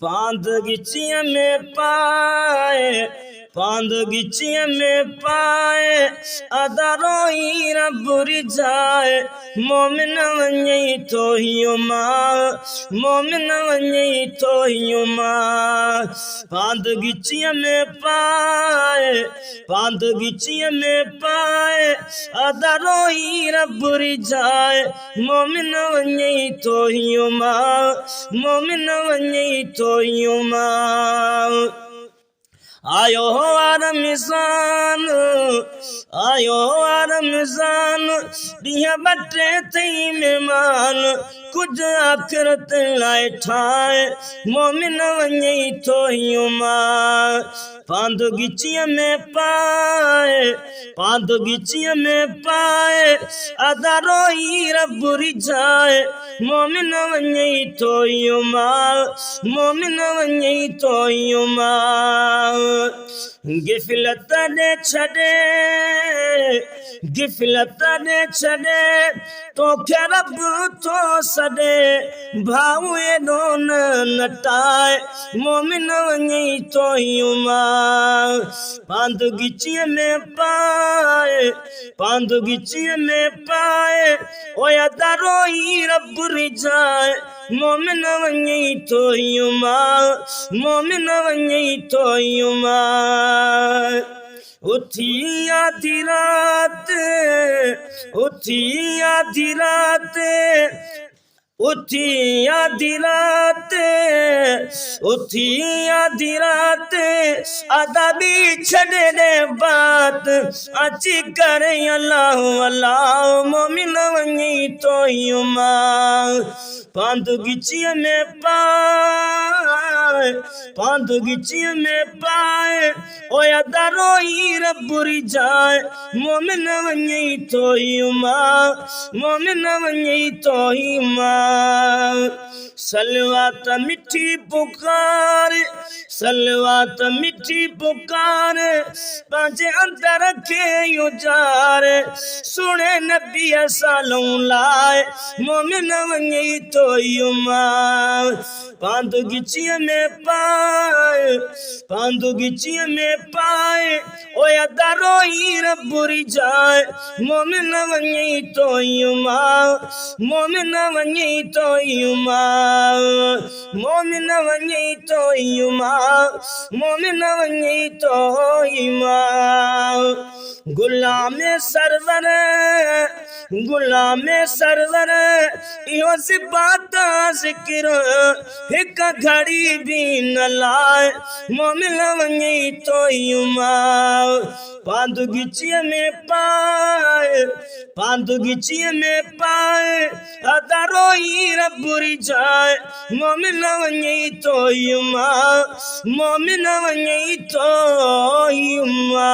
पांद गिचिया में पाए पांद गिचिया में पाए अदारोई रब्बुरी जाए मोमिन वन्यई तो हियुमा मोमिन वन्यई तो हियुमा पांद गिचिया में पाए पांद गिचिया में पाए अदारोई रब्बुरी जाए मोमिन वन्यई तो हियुमा मोमिन वन्यई तो हियुमा आयो रमज़ान आयो रमज़ान दिया बटे तई मेहमान कुछ आखिरत लाए ठाए मोमिन वन्यई तो हियुमा पांद गिचिया में पाए पांद गिचिया में पाए अदारोई रब्बुरी जाए मोमिन वन्यई तो हियुमा मोमिन वन्यई तो हियुमा गिफलत ने छड़े गिफलत ने छड़े तो क्या रब तो सदे भावे दोन नटाए मोमिन वन्यई तो हियुमा पांद गिचिया में पाए पांद गिचिया में पाए ओया दारोई रब्बुरी जाए मोमिन वन्यई तो हियुमा मोमिन वन्यई तो हियुमा उठी आधी रात उठी आधी रात उठी आधी रात उठी आधी रात आधा भी छड़े दे बात अच्छी करे अल्लाह अल्लाह मोमिन वन्यई तो हियुमा पांद गिचिया में पाए पांद गिचिया में पाए ओया दारोई रब्बुरी जाए मोमिन वन्यई तो हियुमा मोमिन वन्यई तो हियुमा सलवात मिठी पुकार सलवात मिठी पुकार पांचे अंदर के युजार सुने नबी सालों लाए मोमिन वन्यई तो हियुमा पांद गिचिया में पाए पांद गिचिया में पाए ओया दारोई रब्बुरी जाए मोमिन वन्यई तो हियुमा मोमिन वन्यई तो हियुमा मोमिन वन्यई तो हियुमा मोमिन वन्यई तो हियुमा गुलाम सरवर इहो सिबाता ज़िक्र हिक घड़ी भी न लाए मोमिन वन्यई तो हियुमा पांद गिचिया में पाए पांद गिचिया में पाए अदारोई रब्बुरी जाए मोमिन वन्यई तो हियुमा मोमिन वन्यई तो हियुमा